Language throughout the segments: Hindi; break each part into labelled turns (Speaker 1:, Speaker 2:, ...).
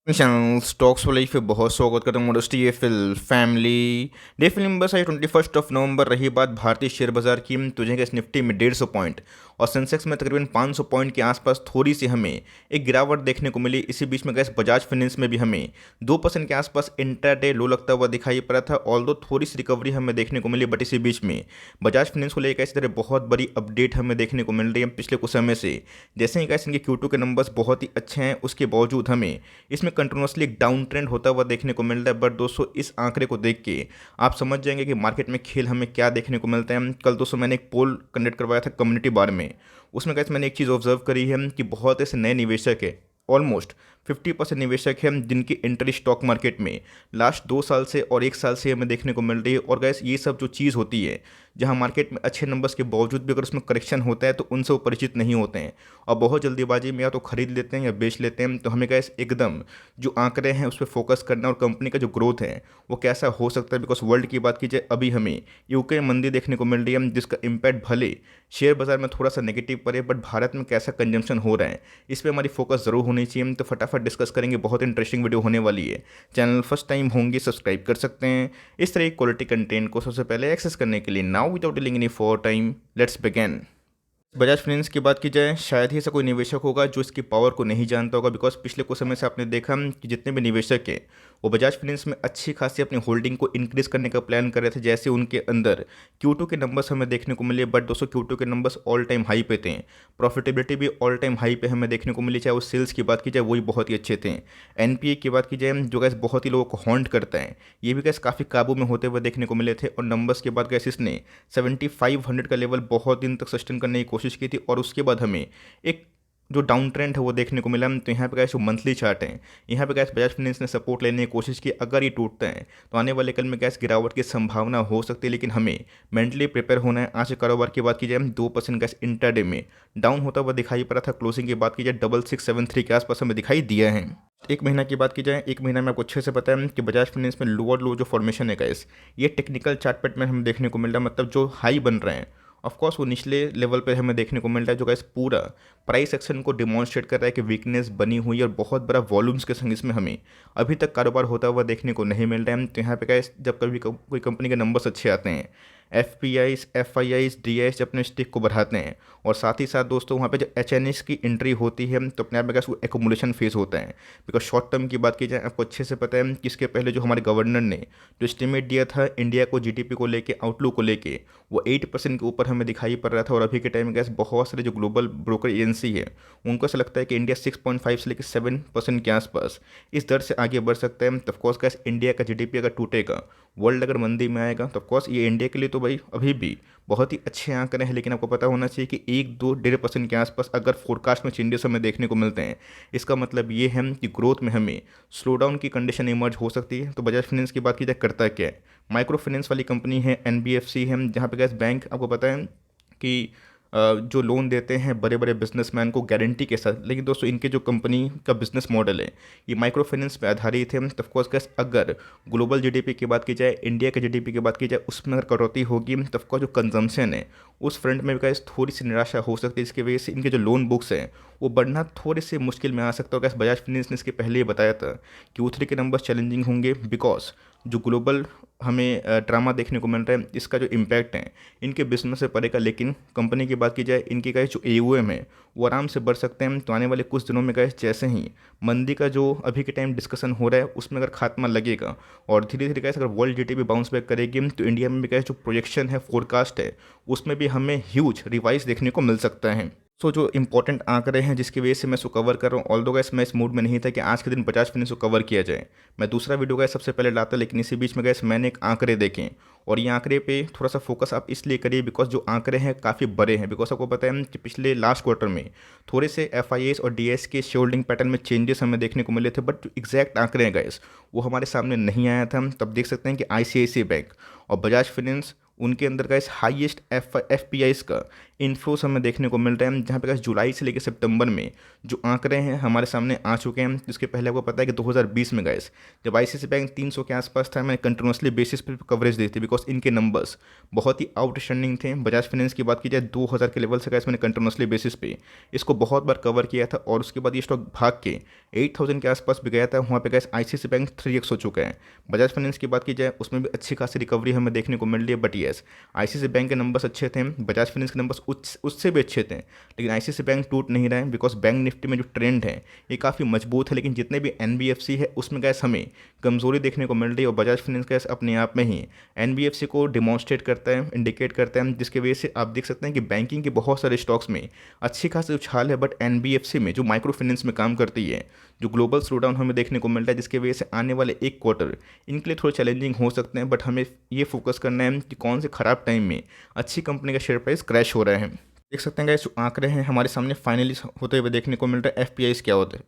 Speaker 1: चैनल स्टॉक्स वाले पे बहुत स्वागत करता हूँ। मोडस्टी ये feel family day film number है 21 नवंबर। रही बात भारतीय शेयर बाजार की, तो जगह निफ्टी में 150 पॉइंट और सेंसेक्स में तकरीबन 500 पॉइंट के आसपास थोड़ी सी हमें एक गिरावट देखने को मिली। इसी बीच में गैस बजाज फाइनेंस में भी हमें 2% के आसपास इंट्राडे लो लगता हुआ दिखाई पड़ा था। ऑल्दो थोड़ी सी रिकवरी हमें देखने को मिली, बट इसी बीच में बजाज फाइनेंस को लेकर इसी तरह बहुत बड़ी अपडेट हमें देखने को मिल रही है पिछले कुछ समय से। जैसे ही गैस इनके Q2 के नंबर्स बहुत ही अच्छे हैं, उसके बावजूद हमें इसमें कंटिन्यूसली एक डाउन ट्रेंड होता हुआ देखने को मिल रहा है। बट दोस्तों, इस आंकड़े को देख के आप समझ जाएंगे कि मार्केट में खेल हमें क्या देखने को मिलता है। कल दोस्तों मैंने एक पोल कंडक्ट करवाया था कम्युनिटी बार में। उसमें कैसे मैंने एक चीज़ ऑब्जर्व करी है कि बहुत ऐसे नए निवेशक है, ऑलमोस्ट 50% निवेशक हैं जिनकी एंट्री स्टॉक मार्केट में लास्ट 2 साल से और 1 साल से हमें देखने को मिल रही है। और गैस ये सब जो चीज़ होती है, जहां मार्केट में अच्छे नंबर्स के बावजूद भी अगर उसमें करेक्शन होता है तो उनसे वो परिचित नहीं होते हैं और बहुत जल्दीबाजी में या तो खरीद लेते हैं या बेच लेते हैं। तो हमें गैस एकदम जो आंकड़े हैं उस पर फोकस करना और कंपनी का जो ग्रोथ है वो कैसा हो सकता है। बिकॉज वर्ल्ड की बात की जाए, अभी हमें यूके मंदी देखने को मिल रही है, जिसका इम्पैक्ट भले शेयर बाजार में थोड़ा सा नेगेटिव पड़े, बट भारत में कैसा कंजम्पशन हो रहा है इस पर हमारी फोकस जरूर होनी चाहिए। तो फटाफट डिस्कस करेंगे, बहुत इंटरेस्टिंग वीडियो होने वाली है। चैनल फर्स्ट टाइम होंगे सब्सक्राइब कर सकते हैं इस तरह की क्वालिटी कंटेंट को सबसे पहले एक्सेस करने के लिए। Now without dealing any for time, let's begin. Bajaj finance की बात की जाए, शायद ही ऐसा कोई निवेशक होगा जो इसकी पावर को नहीं जानता होगा। बिकॉज पिछले कुछ समय से आपने देखा कि जितने भी निवेशक हैं वो बजाज फाइनेंस में अच्छी खासी अपनी होल्डिंग को इंक्रीज करने का प्लान कर रहे थे। जैसे उनके अंदर Q2 के नंबर्स हमें देखने को मिले, बट दोस्तों Q2 के नंबर्स ऑल टाइम हाई पे थे। प्रॉफिटेबिलिटी भी ऑल टाइम हाई पे हमें देखने को मिली। चाहे वो सेल्स की बात की जाए, वही बहुत ही अच्छे थे। NPA की बात की जाए, जो गैस बहुत ही लोगों को हॉन्ट करता है, ये भी गैस काफ़ी काबू में होते हुए देखने को मिले थे। और नंबर्स के बाद गैस इसने 7500 का लेवल बहुत दिन तक सस्टेन करने की कोशिश की थी और उसके बाद हमें एक जो डाउन ट्रेंड है वो देखने को मिला। तो यहाँ पे गैस जो मंथली चार्ट है, यहाँ पे गैस बजाज फाइनेंस ने सपोर्ट लेने की कोशिश की। अगर ये टूटता है तो आने वाले कल में गैस गिरावट की संभावना हो सकती है, लेकिन हमें मेंटली प्रिपेयर होना है। आज के कारोबार की बात की जाए, 2% गैस इंटरडे में डाउन होता हुआ दिखाई पड़ा था। क्लोजिंग की बात की जाए 6673 के आसपास हमें दिखाई दिया है। एक महीना की बात की जाए, एक महीना में आपको अच्छे से पता है कि बजाज फाइनेंस में लोअर लो जो फॉर्मेशन है गैस, ये टेक्निकल चार्ट पैट में हमें देखने को मिल रहा है। मतलब जो हाई बन रहे हैं ऑफकोर्स वो निचले लेवल पे हमें देखने को मिल रहा है, जो गैस पूरा प्राइस एक्शन को डिमॉन्स्ट्रेट कर रहा है कि वीकनेस बनी हुई है और बहुत बड़ा वॉल्यूम्स के संग इसमें हमें अभी तक कारोबार होता हुआ देखने को नहीं मिल रहा है। तो यहाँ पे गैस जब कभी कोई कंपनी के नंबर्स अच्छे आते हैं, FPIs FIIs DIs अपने स्टिक को बढ़ाते हैं और साथ ही साथ दोस्तों वहाँ पे जब HNS की एंट्री होती है तो अपने आप में गैस वो एकोमुलेशन फेज होता है। बिकॉज शॉर्ट टर्म की बात की जाए, आपको अच्छे से पता है कि इसके पहले जो हमारे गवर्नर ने जो एस्टिमेट दिया था इंडिया को GDP को लेके, आउटलुक को लेके, वो 8% के ऊपर हमें दिखाई पड़ रहा था। और अभी के टाइम में गैस बहुत सारे जो ग्लोबल ब्रोकर एजेंसी है उनको ऐसा लगता है कि इंडिया 6.5 से लेकर 7% के आसपास इस दर से आगे बढ़ सकता है। तो ऑफकोर्स गैस इंडिया का GDP अगर टूटेगा, वर्ल्ड अगर मंदी में आएगा, तो ऑफकोर्स ये इंडिया के लिए तो भाई अभी भी बहुत ही अच्छे आंकड़े हैं। लेकिन आपको पता होना चाहिए कि 1-2-1.5% के आसपास अगर फोरकास्ट में चेंजेस हमें देखने को मिलते हैं, इसका मतलब ये है कि ग्रोथ में हमें स्लो डाउन की कंडीशन इमर्ज हो सकती है। तो बजाज फाइनेंस की बात की जाए, करता क्या है, माइक्रो फाइनेंस वाली कंपनी है, NBFC है, जहाँ पे गैस बैंक आपको पता है कि जो लोन देते हैं बड़े बड़े बिजनेसमैन को गारंटी के साथ। लेकिन दोस्तों इनके जो कंपनी का बिजनेस मॉडल है ये माइक्रो फाइनेंस पे आधारित है। तो ऑफकोर्स गैस अगर ग्लोबल GDP की बात की जाए, इंडिया के GDP की बात की जाए, उसमें अगर कटौती होगी तो ऑफकोर्स जो कंजम्पशन है उस फ्रंट में भी गैस थोड़ी सी निराशा हो सकती है। इसकी वजह से इनके जो लोन बुक्स हैं वो बढ़ना थोड़े से मुश्किल में आ सकता है। गैस बजाज फाइनेंस ने इसके पहले ही बताया था कि Q3 के नंबर चैलेंजिंग होंगे। बिकॉज जो ग्लोबल हमें ड्रामा देखने को मिल रहा है, इसका जो इम्पैक्ट है इनके बिजनेस से पड़ेगा। लेकिन कंपनी की बात की जाए, इनके गैस जो AUM है वो आराम से बढ़ सकते हैं। तो आने वाले कुछ दिनों में गैस जैसे ही मंदी का जो अभी के टाइम डिस्कशन हो रहा है उसमें अगर खात्मा लगेगा और धीरे धीरे गैस अगर वर्ल्ड GDP बाउंस बैक करेगी, तो इंडिया में भी गैस जो प्रोजेक्शन है, फोरकास्ट है, उसमें भी हमें ह्यूज रिवाइज देखने को मिल सकता है। सो जो इंपॉर्टेंट आंकड़े हैं जिसकी वजह से मैं इसको कवर कर रहा हूँ, ऑल्दो गैस मैं इस मूड में नहीं था कि आज के दिन बजाज फाइनेंस को कवर किया जाए, मैं दूसरा वीडियो गैस सबसे पहले लाता। लेकिन इसी बीच में गैस मैंने एक आंकड़े देखें और ये आंकड़े पे थोड़ा सा फोकस आप इसलिए करिए बिकॉज जो आंकड़े हैं काफ़ी बड़े हैं। बिकॉज आपको पता है कि पिछले लास्ट क्वार्टर में थोड़े से FIAs और DIs के शेयरहोल्डिंग पैटर्न में चेंजेस हमें देखने को मिले थे, बट जो एग्जैक्ट आंकड़े हैं गैस वो हमारे सामने नहीं आया था। तब देख सकते हैं कि ICICI बैंक और बजाज फाइनेंस उनके अंदर gas highest F P eyes का इन्फ्लोस हमें देखने को मिल रहा है, जहाँ पे गैस जुलाई से लेकर सितंबर में जो आंकड़े हैं हमारे सामने आ चुके हैं। जिसके पहले आपको पता है कि 2020 में गैस जब आईसीआईसी बैंक 300 के आसपास था, मैंने कंटिन्यूसली बेसिस पे कवरेज दी थी बिकॉज इनके नंबर्स बहुत ही आउटस्टैंडिंग थे। बजाज फाइनेंस की बात की जाए 2000 के लेवल से गैस मैंने कंटिन्यूसली बेसिस पे इसको बहुत बार कवर किया था और उसके बाद ये स्टॉक भाग के 8000 के आसपास भी गया था। वहाँ पे गैस आईसीआईसी बैंक 3x हो चुका है। बजाज फाइनेंस की बात की जाए उसमें भी अच्छी खासी रिकवरी हमें देखने को मिल रही है। बट येस, आईसीआईसी बैंक के नंबर्स अच्छे थे, बजाज फाइनेंस के नंबर्स उससे भी अच्छे थे, लेकिन आईसीआईसी बैंक टूट नहीं रहा है बिकॉज बैंक निफ्टी में जो ट्रेंड है ये काफ़ी मजबूत है। लेकिन जितने भी एनबीएफसी है उसमें गैस हमें कमजोरी देखने को मिल रही है और बजाज फाइनेंस गैस अपने आप में ही एनबीएफसी को डिमॉन्स्ट्रेट करता है, इंडिकेट करता है, जिसकी वजह से आप देख सकते हैं कि बैंकिंग के बहुत सारे स्टॉक्स में अच्छी खासी उछाल है। बट एनबीएफसी में जो माइक्रो फाइनेंस में काम करती है, जो ग्लोबल स्लोडाउन हमें देखने को मिल रहा है, जिसकी वजह से आने वाले एक क्वार्टर इनके लिए थोड़े चैलेंजिंग हो सकते हैं। बट हमें ये फोकस करना है कि कौन से खराब टाइम में अच्छी कंपनी का शेयर प्राइस क्रैश हो रहा है। देख सकते हैं गाइस, जो आंकड़े हैं हमारे सामने फाइनली होते हुए देखने को मिल रहा है। एफपीआईज़ क्या होते हैं?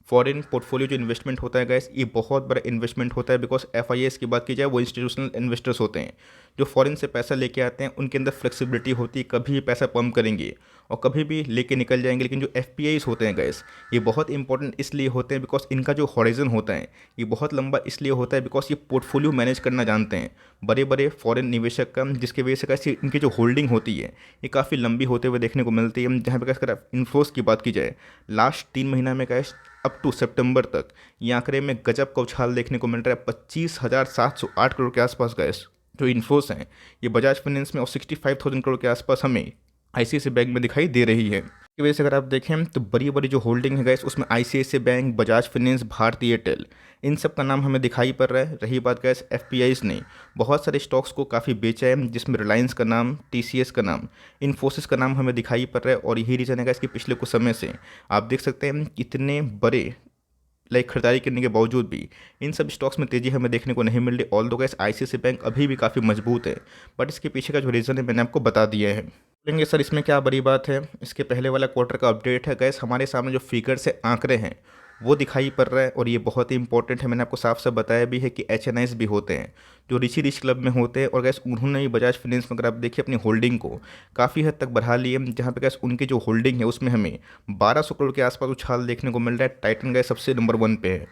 Speaker 1: फॉरेन पोर्टफोलियो जो इन्वेस्टमेंट होता है गाइस, ये बहुत बड़ा इन्वेस्टमेंट होता है बिकॉज एफआईएस की बात की जाए वो इंस्टीट्यूशनल इन्वेस्टर्स होते हैं जो फॉरेन से पैसा लेके आते हैं। उनके अंदर फ्लेक्सिबिलिटी होती है, कभी भी पैसा पंप करेंगे और कभी भी लेके निकल जाएंगे। लेकिन जो एफपीआईज़ होते हैं गाइस, ये बहुत इंपॉर्टेंट इसलिए होते हैं बिकॉज इनका जो हॉरिजन होता है ये बहुत लंबा इसलिए होता है बिकॉज ये पोर्टफोलियो मैनेज करना जानते हैं बड़े बड़े फॉरेन निवेशक का, जिसकी वजह से कैसे इनकी जो होल्डिंग होती है ये काफ़ी लंबी होते हुए देखने को मिलती है। जहाँ पर अगर इन्फ्लोस की बात की जाए लास्ट 3 महीना में कैश अप टू सितंबर तक ये आंकड़े में गजब का उछाल देखने को मिल रहा है। 25,708 करोड़ के आसपास गैस जो इन्फ्लोस हैं ये बजाज फाइनेंस में और 65,000 करोड़ के आसपास हमें आईसीआईसी बैंक में दिखाई दे रही है। की वजह से अगर आप देखें तो बड़ी बड़ी जो होल्डिंग है गैस उसमें ICICI bank, Bajaj finance, Bharti Airtel, इन सब का नाम हमें दिखाई पड़ रहा है। रही बात गैस एफपीआईज़ ने बहुत सारे स्टॉक्स को काफ़ी बेचा है, जिसमें रिलायंस का नाम, टीसीएस का नाम, इन्फोसिस का नाम हमें दिखाई पड़ रहा है। और यही रीज़न है गैस कि पिछले कुछ समय से आप देख सकते हैं इतने बड़े खरीदारी करने के बावजूद भी इन सब स्टॉक्स में तेज़ी हमें देखने को नहीं मिल रही। ऑल दो गैस आईसीआईसी बैंक अभी भी काफ़ी मजबूत है, बट इसके पीछे का जो रीज़न है मैंने आपको बता दिया है। बोलेंगे सर इसमें क्या बड़ी बात है, इसके पहले वाला क्वार्टर का अपडेट है गैस, हमारे सामने जो फिगर्स है, आंकड़े हैं वो दिखाई पड़ रहा है और ये बहुत ही इंपॉर्टेंट है। मैंने आपको साफ साफ बताया भी है कि एचएनआईज़ भी होते हैं जो रिच क्लब में होते हैं और गैस उन्होंने भी बजाज फाइनेंस में अगर आप देखिए अपनी होल्डिंग को काफ़ी हद तक बढ़ा ली है, जहाँ पे गैस उनकी जो होल्डिंग है उसमें हमें 1200 करोड़ के आसपास उछाल देखने को मिल रहा है। टाइटन गैस सबसे नंबर 1 पे है।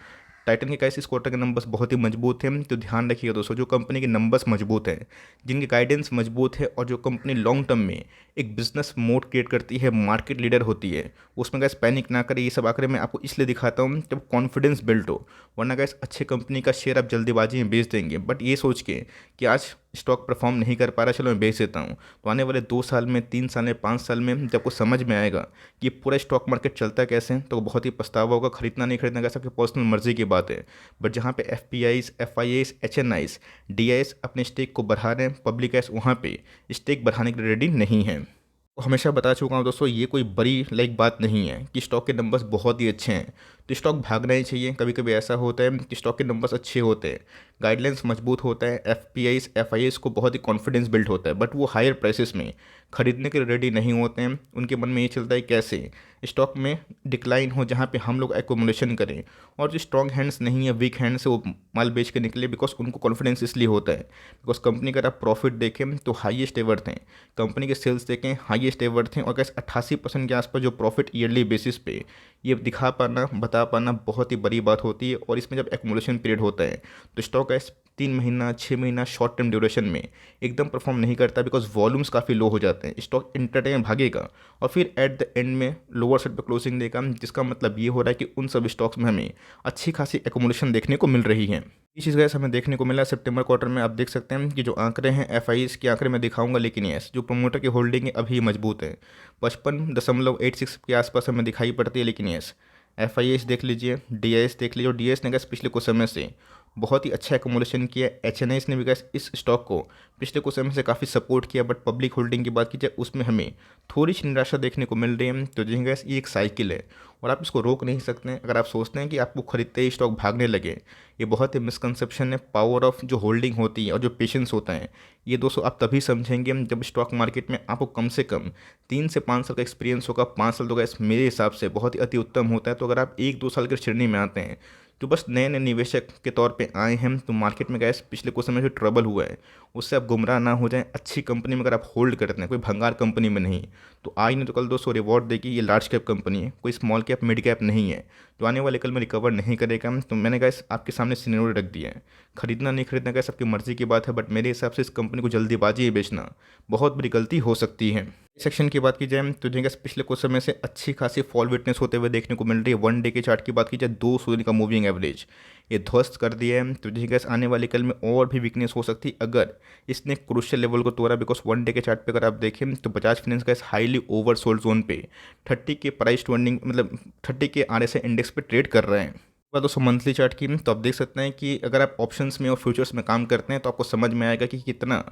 Speaker 1: टाइटन के कैसे इस क्वार्टर के नंबर्स बहुत ही मजबूत हैं, तो ध्यान रखिएगा दोस्तों, जो कंपनी के नंबर्स मजबूत हैं, जिनकी गाइडेंस मजबूत है और जो कंपनी लॉन्ग टर्म में एक बिजनेस मोड क्रिएट करती है, मार्केट लीडर होती है, उसमें गैस पैनिक ना करें। ये सब आंकड़े मैं आपको इसलिए दिखाता हूँ जब कॉन्फिडेंस बिल्ड हो, वरना गैस अच्छे कंपनी का शेयर आप जल्दीबाजी में बेच देंगे। बट ये सोच के कि आज स्टॉक परफॉर्म नहीं कर पा रहा, चलो मैं बेच देता हूँ, तो आने वाले 2 साल में, 3 साल में, 5 साल में जब आपको समझ में आएगा कि ये पूरा स्टॉक मार्केट चलता कैसे है, तो बहुत ही पछतावा होगा। खरीदना नहीं खरीदना कैसे आपकी पर्सनल मर्जी की बात है। बट जहाँ पे एफपीआईज़, एफआईआईज़, एचएनआईज़, डीआईएस अपने स्टेक को बढ़ा रहे हैं, पब्लिक गैस वहाँ पे स्टेक बढ़ाने के लिए रेडी नहीं है। हमेशा बता चुका हूँ दोस्तों, ये कोई बड़ी बात नहीं है कि स्टॉक के नंबर्स बहुत ही अच्छे हैं तो स्टॉक भागना ही चाहिए। कभी कभी ऐसा होता है कि स्टॉक के नंबर्स अच्छे होते हैं, गाइडलाइंस मजबूत होता है, एफपीआईज़, एफआईआईज़ को बहुत ही कॉन्फिडेंस बिल्ड होता है, बट वो हायर प्राइसेस में खरीदने के लिए रेडी नहीं होते हैं। उनके मन में ये चलता है कैसे स्टॉक में डिक्लाइन हो जहाँ पे हम लोग एक्यूमुलेशन करें, और जो स्ट्रॉन्ग हैंड्स नहीं है, वीक हैंड्स से वो माल बेच के निकले, बिकॉज उनको कॉन्फिडेंस इसलिए होता है बिकॉज कंपनी का आप प्रॉफिट देखें तो हाईएस्ट एवर थे, कंपनी के सेल्स देखें हाईएस्ट एवर थे, और कैसे 88% के आसपास जो प्रॉफिट ईयरली बेसिस पे ये दिखा पाना, बता पाना बहुत ही बड़ी बात होती है। और इसमें जब एक्यूमुलेशन पीरियड होता है तो स्टॉक ऐसे 3 महीना 6 महीना शॉर्ट टर्म ड्यूरेशन में एकदम परफॉर्म नहीं करता बिकॉज वॉल्यूम्स काफ़ी लो हो जाते हैं। स्टॉक इंटरटेन भागेगा और फिर एट द एंड में लोअर साइड पर क्लोजिंग देगा, जिसका मतलब ये हो रहा है कि उन सब स्टॉक्स में हमें अच्छी खासी एक्यूमुलेशन देखने को मिल रही है। ये चीज़ गैस हमें देखने को मिला सितंबर क्वार्टर में। आप देख सकते हैं कि जो आंकड़े हैं एफआईज़ के आंकड़े में दिखाऊंगा, लेकिन यस जो प्रमोटर की होल्डिंग है अभी मजबूत है, 55.86 के आसपास हमें दिखाई पड़ती है। लेकिन यस एफआईएस देख लीजिए, डीआईएस देख लीजिए, और डीआईएस ने गैस पिछले कुछ समय से बहुत ही अच्छा एक्यूमुलेशन किया। एचएनआईएस ने भी गैस इस स्टॉक को पिछले कुछ समय से काफ़ी सपोर्ट किया, बट पब्लिक होल्डिंग की बात की जाए उसमें हमें थोड़ी सी निराशा देखने को मिल रही है। तो जी गैस ये एक साइकिल है और आप इसको रोक नहीं सकते हैं। अगर आप सोचते हैं कि आपको खरीदते ही स्टॉक भागने लगे, ये बहुत ही मिसकंसेप्शन है। पावर ऑफ जो होल्डिंग होती है और जो पेशेंस होता है, ये दोस्तों आप तभी समझेंगे जब स्टॉक मार्केट में आपको कम से कम 3 से 5 साल का एक्सपीरियंस होगा। 5 साल तो गैस मेरे हिसाब से बहुत ही अति उत्तम होता है। तो अगर आप 1-2 साल की श्रेणी में आते हैं जो बस नए नए निवेशक के तौर पे आए हैं, तो मार्केट में गैस पिछले कुछ समय जो ट्रबल हुआ है उससे आप गुमराह ना हो जाएं। अच्छी कंपनी में अगर आप होल्ड करते हैं, कोई भंगार कंपनी में नहीं, तो आज नहीं तो कल दोस्तों रिवॉर्ड देगी। ये लार्ज कैप कंपनी है, कोई स्मॉल कैप मिड कैप नहीं है, तो आने वाले कल में रिकवर नहीं करेगा। तो मैंने गैस आपके सामने सिनेरियो रख दिया है। खरीदना नहीं खरीदना गैस आपकी मर्जी की बात है, बट मेरे हिसाब से इस कंपनी को जल्दीबाजी में बेचना बहुत बड़ी गलती हो सकती है। सेक्शन की बात की जाए तो जिनका पिछले कुछ समय से अच्छी खासी फॉल विटनेस होते हुए देखने को मिल रही है। वन डे के चार्ट की बात की जाए, 200 दिन का मूविंग एवरेज ये ध्वस्त कर दिया है। तो जिनका आने वाले कल में और भी वीकनेस हो सकती है अगर इसने क्रूशियल लेवल को तोड़ा। बिकॉज वन डे के चार्ट पे अगर आप देखें तो बजाज फाइनेंस का इस हाईली ओवरसोल्ड जोन पे 30 के प्राइस टू अर्निंग मतलब 30 के RSI इंडेक्स पे ट्रेड कर रहे हैं। बात दोस्तों मंथली चार्ट की, तो आप देख सकते हैं कि अगर आप ऑप्शंस में और फ्यूचर्स में काम करते हैं तो आपको समझ में आएगा कि कितना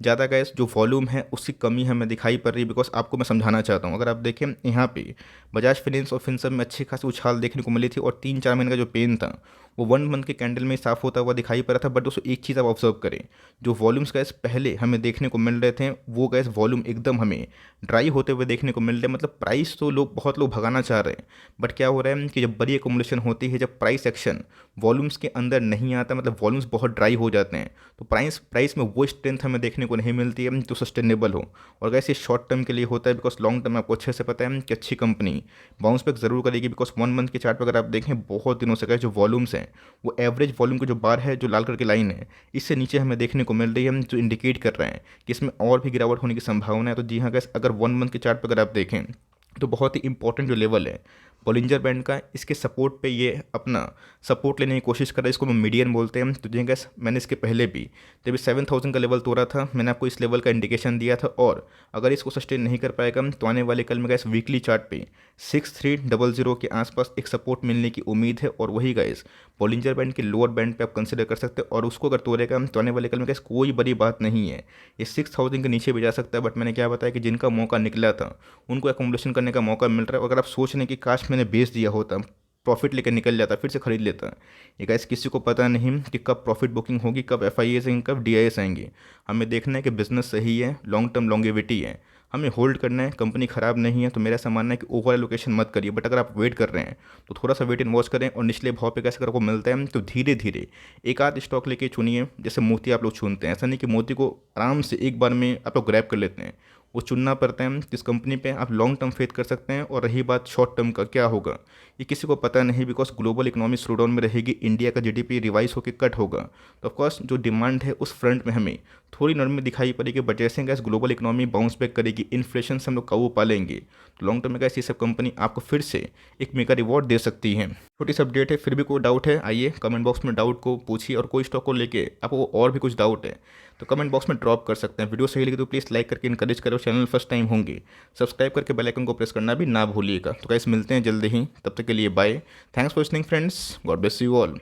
Speaker 1: ज़्यादा गैस जो वॉल्यूम है उसकी कमी हमें दिखाई पड़ रही है। बिकॉज आपको मैं समझाना चाहता हूँ, अगर आप देखें यहाँ पे बजाज फाइनेंस और फिनसर्व में अच्छी खासी उछाल देखने को मिली थी और 3-4 महीने का जो पेन था वो 1 मंथ के कैंडल में साफ होता हुआ दिखाई पड़ रहा था। बट दोस्तों एक चीज़ आप ऑब्जर्व करें, जो वॉल्यूम्स गैस पहले हमें देखने को मिल रहे थे वो गैस वॉल्यूम एकदम हमें ड्राई होते हुए देखने को मिल रहे हैं। मतलब प्राइस तो बहुत लोग भगाना चाह रहे हैं, बट क्या हो रहा है कि जब बड़ी एकोमुलेशन होती है, जब प्राइस एक्शन वॉल्यूम्स के अंदर नहीं आता, मतलब वॉल्यूम्स बहुत ड्राई हो जाते हैं, तो प्राइस में वो स्ट्रेंथ हमें देखने को नहीं मिलती है जो सस्टेनेबल हो। और वैसे शॉर्ट टर्म के लिए होता है, बिकॉज लॉन्ग टर्म में आपको अच्छे से पता है कि अच्छी कंपनी बाउंस बैक जरूर करेगी। बिकॉज 1 मंथ के चार्ट पर अगर आप देखें बहुत दिनों से जो वॉल्यूम्स हैं वो एवरेज वॉल्यूम की जो बार है, जो लाल कलर की लाइन है, इससे नीचे हमें देखने को मिल रही है, जो इंडिकेट कर रहे हैं कि इसमें और भी गिरावट होने की संभावना है। तो जी हाँ गैस, अगर 1 मंथ के चार्ट पर अगर आप देखें तो बहुत ही इंपॉर्टेंट जो लेवल है बॉलिंजर बैंड का, इसके सपोर्ट पे ये अपना सपोर्ट लेने की कोशिश कर रहा है। इसको मैं मीडियन बोलते हैं। तो जी गैस, मैंने इसके पहले भी जब 7000 का लेवल तोड़ा था मैंने आपको इस लेवल का इंडिकेशन दिया था, और अगर इसको सस्टेन नहीं कर पाएगा तो आने वाले कल में गैस वीकली चार्ट पे 6300 के आसपास एक सपोर्ट मिलने की उम्मीद है। और वही गैस बॉलिंजर बैंड के लोअर बैंड पे आप कंसिडर कर सकते हैं, और उसको अगर तोड़ेगा तो आने वाले कल में गैस कोई बड़ी बात नहीं है, ये 6000 के नीचे भी जा सकता है। बट मैंने क्या बताया कि जिनका मौका निकला था उनको एकोमोडेशन करने का मौका मिल रहा है। अगर आप सोच रहे हैं कि काश मैंने बेच दिया होता, प्रॉफिट लेकर निकल जाता, फिर से खरीद लेता, ये गाइस किसी को पता नहीं कि कब प्रॉफिट बुकिंग होगी, कब FIAs आएंगे, कब DIAs आएंगे। हमें देखना है कि बिजनेस सही है, लॉन्ग टर्म लॉन्गेविटी है, हमें होल्ड करना है, कंपनी ख़राब नहीं है। तो मेरा ऐसा मानना है कि ओवर एलोकेशन मत करिए, बट अगर आप वेट कर रहे हैं तो थोड़ा सा वेट एंड वॉच करें, और निचले भाव पे कैसे अगर आपको मिलता है तो धीरे धीरे एक आध स्टॉक लेके चुनिए। जैसे मोती आप लोग चुनते हैं, ऐसा नहीं कि मोती को आराम से एक बार में आप लोग ग्रैब कर लेते हैं, वो चुनना पड़ता है। किस कंपनी पे आप लॉन्ग टर्म फेथ कर सकते हैं। और रही बात शॉर्ट टर्म का, क्या होगा ये किसी को पता नहीं, because global economy slow down में रहेगी, इंडिया का GDP रिवाइज होकर कट होगा, तो ऑफकोर्स जो डिमांड है उस फ्रंट में हमें थोड़ी नरमी दिखाई पड़ेगी। बट जैसे gas global economy bounce back करेगी, इन्फ्लेशन से हम लोग काबू पा लेंगे, तो लॉन्ग टर्म में गैस ये सब कंपनी आपको फिर से एक मेगा रिवॉर्ड दे सकती है। छोटी सी अपडेट है, फिर भी कोई डाउट है आइए कमेंट बॉक्स में डाउट को पूछिए, और कोई स्टॉक को लेके आपको और भी कुछ डाउट है तो कमेंट बॉक्स में ड्रॉप कर सकते हैं। वीडियो सही लगी तो प्लीज़ लाइक करके इनकरेज करो, चैनल फर्स्ट टाइम होंगे सब्सक्राइब करके बेल आइकन को प्रेस करना भी ना भूलिएगा। तो गाइस मिलते हैं जल्दी ही, तब तक के लिए bye. Thanks for listening friends, God bless you all.